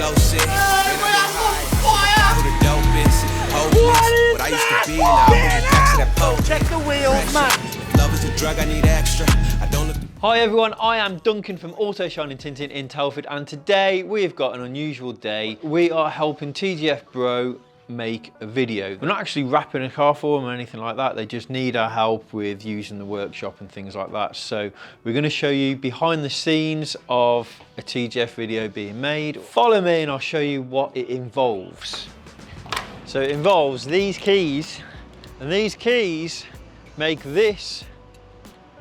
close in. What I used to be, now I'm back to that pole. Check the wheels, man. Love is a drug, I need extra. I don't look. Hi everyone, I am Duncan from Auto Shining Tintin in Telford, and today we've got an unusual day. We are helping TGF Bro make a video. We're not actually wrapping a car for them or anything like that. They just need our help with using the workshop and things like that. So we're going to show you behind the scenes of a TGF video being made. Follow me and I'll show you what it involves. So it involves these keys, and these keys make this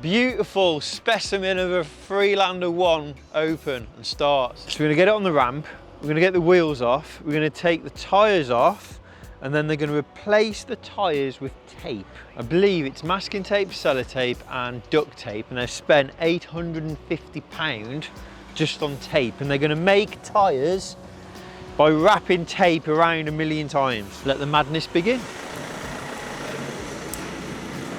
beautiful specimen of a Freelander 1 open and start. So we're going to get it on the ramp, we're going to get the wheels off, we're going to take the tyres off, and then they're going to replace the tyres with tape. I believe it's masking tape, sellotape and duct tape, and they've spent £850 just on tape, and they're going to make tyres by wrapping tape around 1,000,000 times. Let the madness begin.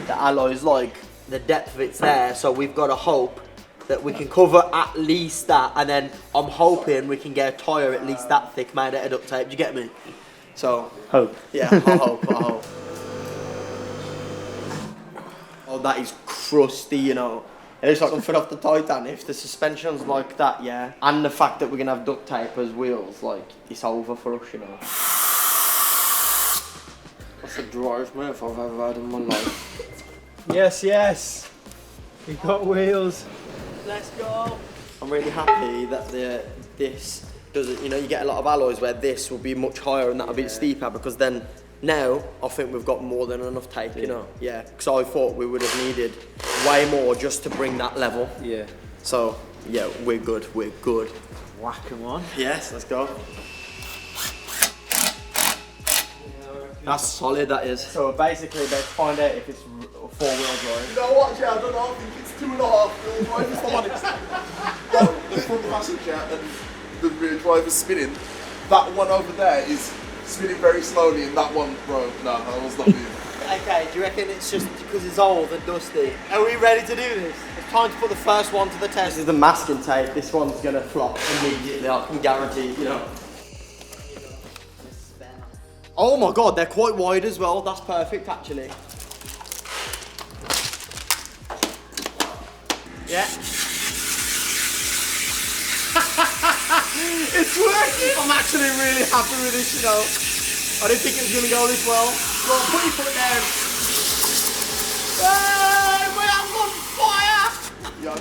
The alloy's like, the depth of it's there, so we've got to hope that we can cover at least that, and then I'm hoping we can get a tyre at least that thick made out of duct tape. Do you get me? So Hope. Yeah, I hope. Oh, that is crusty, you know. It looks like I'm off the Titanic. If the suspension's like that, yeah, and the fact that we're gonna have duct tape as wheels, like, it's over for us, you know. That's the driest move I've ever had in my life. Yes, yes. We've got wheels. Let's go. I'm really happy that this does it. You know, you get a lot of alloys where this will be much higher and that'll be steeper, because then now I think we've got more than enough tape, you know. Yeah, because I thought we would have needed way more just to bring that level. Yeah. So yeah, we're good. We're good. Whack 'em on. Yes, let's go. That's solid, that is. So basically, let's find out if it's 4 wheel drive. No, actually, I don't know. I think it's 2.5 wheel drive, if I'm honest. The front passenger and the rear driver spinning. That one over there is spinning very slowly, and that one, bro, no, that was not me. Okay, do you reckon it's just because it's old and dusty? Are we ready to do this? It's time to put the first one to the test. This is the masking tape. This one's gonna flop immediately, I can guarantee, you know. Oh my god, they're quite wide as well. That's perfect, actually. Yeah. It's working! I'm actually really happy with this, you know. I didn't think it was gonna go this well. Go on, put your foot down. Hey, my hand's on fire! Yeah.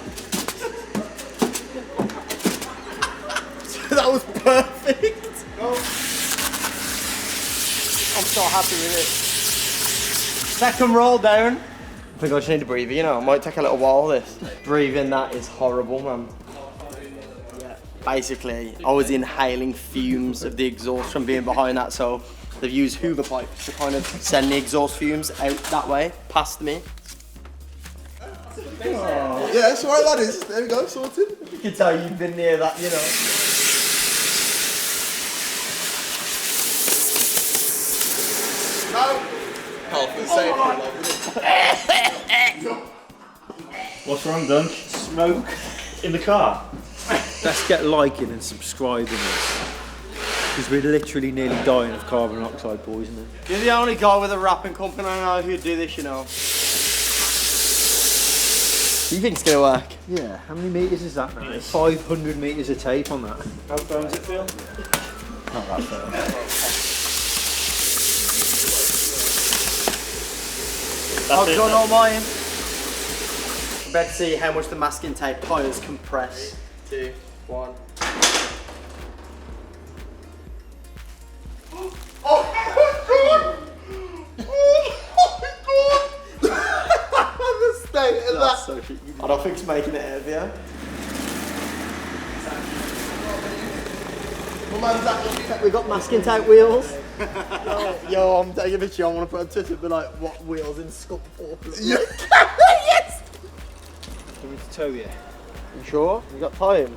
That was perfect. Go. I'm so happy with it. Second roll down. I think I just need to breathe, you know, it might take a little while this. Breathing that is horrible, man. Yeah. Basically, I was inhaling fumes of the exhaust from being behind that, so they've used Hoover pipes to kind of send the exhaust fumes out that way, past me. Oh. Yeah, it's alright, that is. There we go, sorted. You can tell you've been near that, you know. What's wrong, Dunk? Smoke in the car. Let's get liking and subscribing this, because we're literally nearly dying of carbon monoxide poisoning. You're the only guy with a wrapping company I know who'd do this, you know. You think it's gonna work? Yeah, how many metres is that now? 500 metres of tape on that. How firm does it feel? Not that firm. I've done all mine. I bet to see how much the masking tape tyres compress. 2, 1. Oh my god! Oh my god! The state of that. So shit. I don't think it's making it heavier. We got masking tape wheels. Yo, I'm taking a picture. I want to put on Twitter and be like, what wheels in Scott for? Yeah. Yes! Do we tow you? You sure? You got time?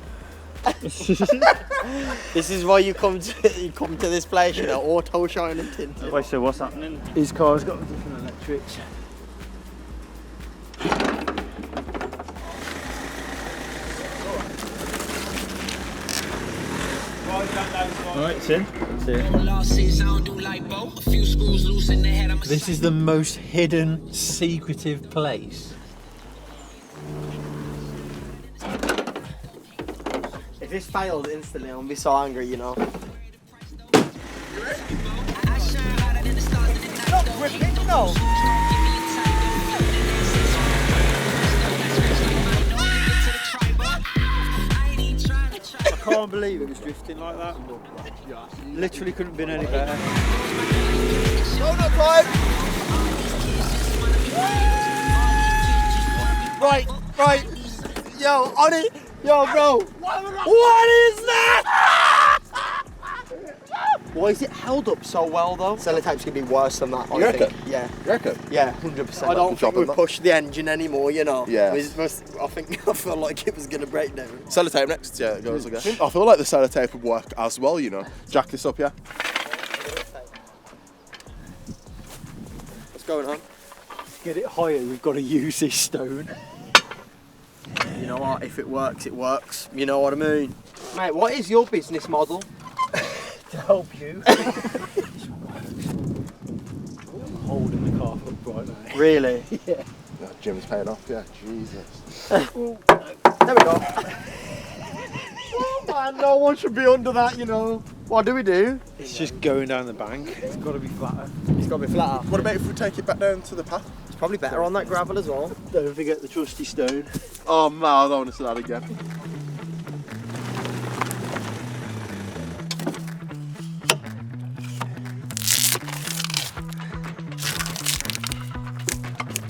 This is why you come to this place, you know, Auto Shining Tintin. Wait, so what's happening? His car's got different electrics. Right Alright, it's in. This is the most hidden, secretive place. If this fails instantly, I'm gonna be so angry, you know. Stop gripping, no. I can't believe it was drifting like that. Literally couldn't have been any better. Donut time! Right. Yo, on it. Yo, bro. What is that? Why is it held up so well though? Sellotape's gonna be worse than that. You reckon? Yeah. You reckon? Yeah, 100%. I Good don't think job we on that. pushed the engine anymore, you know. Yeah. I felt like it was gonna break down. Sellotape next, yeah, it goes again. I feel like the sellotape would work as well, you know. Jack this up, yeah? What's going on? To get it higher, we've got to use this stone. You know what? If it works, it works. You know what I mean? Mate, what is your business model? To help you. Holding the car up right now. Really? Yeah. Yeah, Jim's paying off, yeah, Jesus. There we go. Oh man, no one should be under that, you know. What do we do? It's just going down the bank. It's got to be flatter. It's got to be flatter. What about if we take it back down to the path? It's probably better on that gravel as well. Don't forget the trusty stone. Oh man, I don't want to see that again.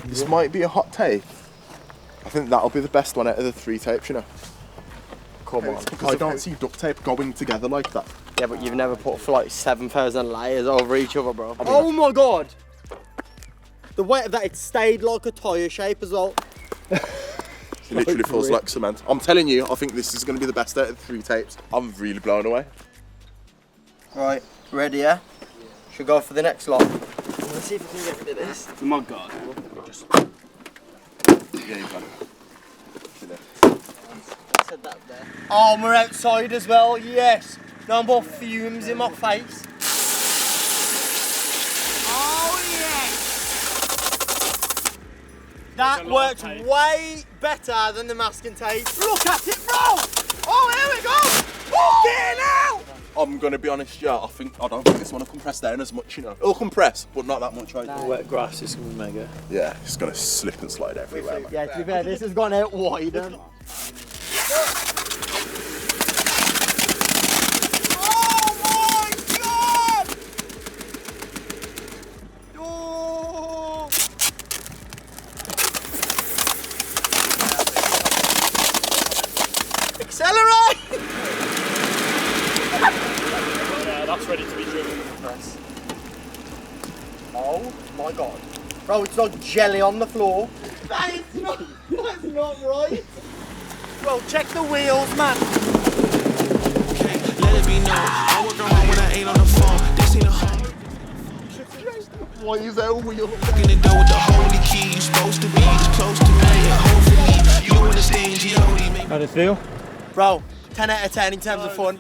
This might be a hot tape. I think that'll be the best one out of the 3 tapes, you know. Come on. I don't see duct tape going together like that. Yeah, but you've never put for like 7,000 layers over each other, bro. Oh my god! The way that it stayed like a tyre shape as well. It literally feels like cement. I'm telling you, I think this is going to be the best out of the 3 tapes. I'm really blown away. Right, ready, yeah? Should we go for the next lot? Let's see if we can get rid of this. The mud guard. Yeah, you got it. Said that there. Oh, we're outside as well, yes. No more fumes in my face. Oh, yes. That worked way better than the masking tape. Look at it, bro. Oh, here we go. Get it out. I'm going to be honest, yeah, I don't think this one will compress down as much, you know. It'll compress, but not that much, right? No. Wet grass is going to be mega. Yeah, it's going to slip and slide everywhere, man. Yeah, to be fair, this has gone out wider. Accelerate! Yeah, that's ready to be driven. Oh my god. Bro, it's like jelly on the floor. That's not right. Bro, check the wheels, man. Let it be known. I work home when I ain't on the phone. This ain't a home. Why is that a wheel? In the door with the holy key. You supposed to be this close to me. Hopefully, you understand G.O.D. How'd it feel? Bro, 10 out of 10 in terms of fun.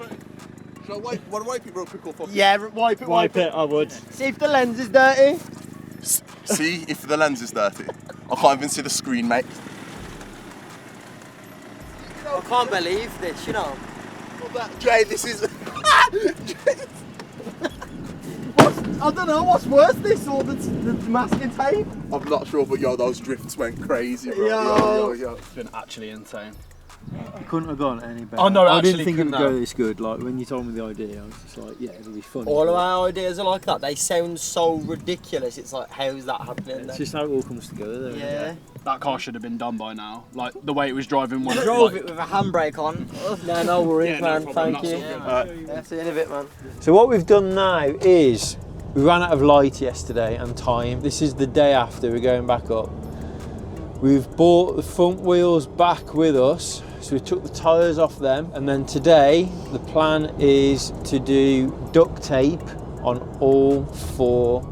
Shall I wipe it real quick or fuck? Yeah, wipe it. Wipe it, I would. See if the lens is dirty. See if the lens is dirty. I can't even see the screen, mate. I can't believe this, you know. Jay, this is... I don't know, what's worse, this or the masking tape? I'm not sure, but yo, those drifts went crazy, bro. Yo. It's been actually insane. Couldn't have gone any better. Oh, no, I actually didn't think it would couldn't go have. this good. Like when you told me the idea, I was just like, yeah, it'll be fun. All of our ideas are like that. They sound so ridiculous. It's like, how's that happening It's then? just how it all comes together. Though, Yeah. That car should have been done by now. Like the way it was driving when Drove it with a handbrake on. No worries, Yeah, no man. problem, Thank you. that's all good. Yeah, see you in a bit, man. So what we've done now is we ran out of light yesterday and time. This is the day after we're going back up. We've brought the front wheels back with us, so we took the tyres off them, and then today the plan is to do duct tape on all 4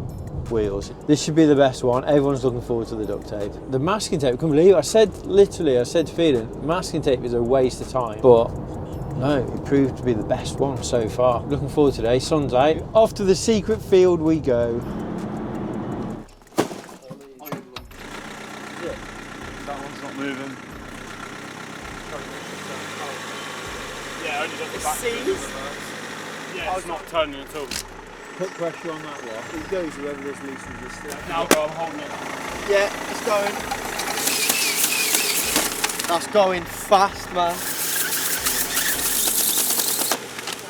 wheels. This should be the best one. Everyone's looking forward to the duct tape. The masking tape, I can't believe it. I said to Feeden, masking tape is a waste of time, but No, it proved to be the best one so far. Looking forward to today, sun's out. Off to the secret field we go. That one's not moving. Yeah, only got the back. Yeah, it's not turning at all. Put pressure on that one. It goes whoever this loosens this thing. Now go, I'm holding it. Yeah, it's going. That's going fast, man.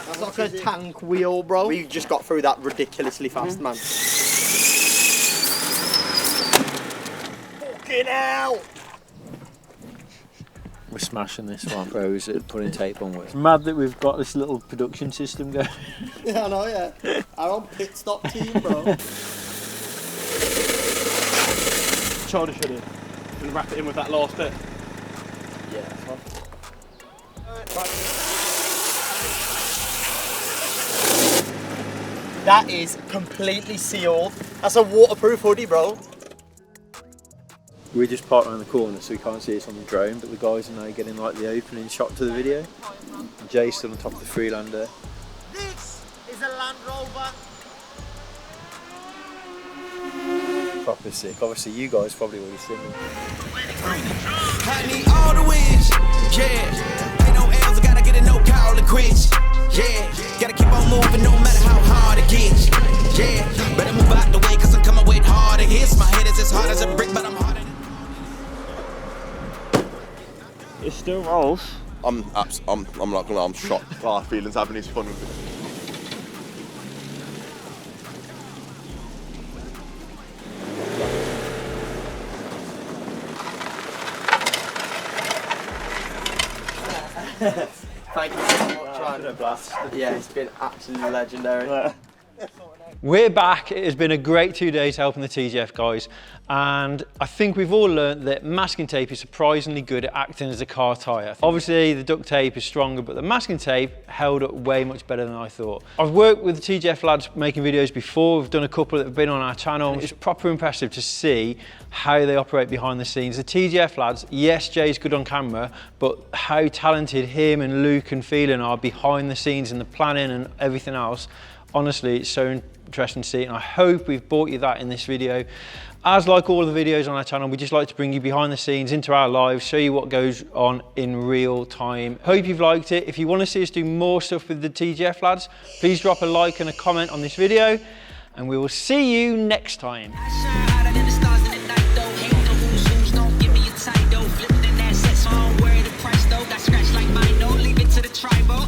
That's like a tank wheel, bro. We just got through that ridiculously fast, man. Fucking hell! We're smashing this one, bros, at putting tape on with. It's mad that we've got this little production system going. Yeah, I know, yeah. Our own pit stop team, bro. Shoulder shut in. And wrap it in with that last bit. Yeah, that's fine. That is completely sealed. That's a waterproof hoodie, bro. We're just parked around the corner so we can't see us on the drone, but the guys are now getting like the opening shot to the video. Jay's still on top of the Freelander. This is a Land Rover. Proper sick. Obviously you guys probably already seen it. I need all the wins, yeah. Ain't no L's, I gotta get a no call and quits, yeah. Gotta keep on moving no matter how hard it gets, yeah. Better move out the way cause I'm coming with harder hits. My head is as hard as a brick, but I'm harder. It still rolls. I'm not gonna lie, I'm shocked. Ah, Phelan's having his fun with it. Thank you so much, man. Blast. Yeah, it's been absolutely legendary. We're back. It has been a great 2 days helping the TGF guys, and I think we've all learned that masking tape is surprisingly good at acting as a car tyre. Obviously the duct tape is stronger, but the masking tape held up way much better than I thought. I've worked with the TGF lads making videos before. We've done a couple that have been on our channel. It's proper impressive to see how they operate behind the scenes. The TGF lads, yes, Jay's good on camera, but how talented him and Luke and Phelan are behind the scenes and the planning and everything else. Honestly, it's so interesting to see, and I hope we've brought you that in this video. As like all the videos on our channel, we just like to bring you behind the scenes into our lives, show you what goes on in real time. Hope you've liked it. If you want to see us do more stuff with the TGF lads, please drop a like and a comment on this video, and we will see you next time. Flip the assets, so I don't worry the price though. Got scratched like mine, don't leave it to the tribal.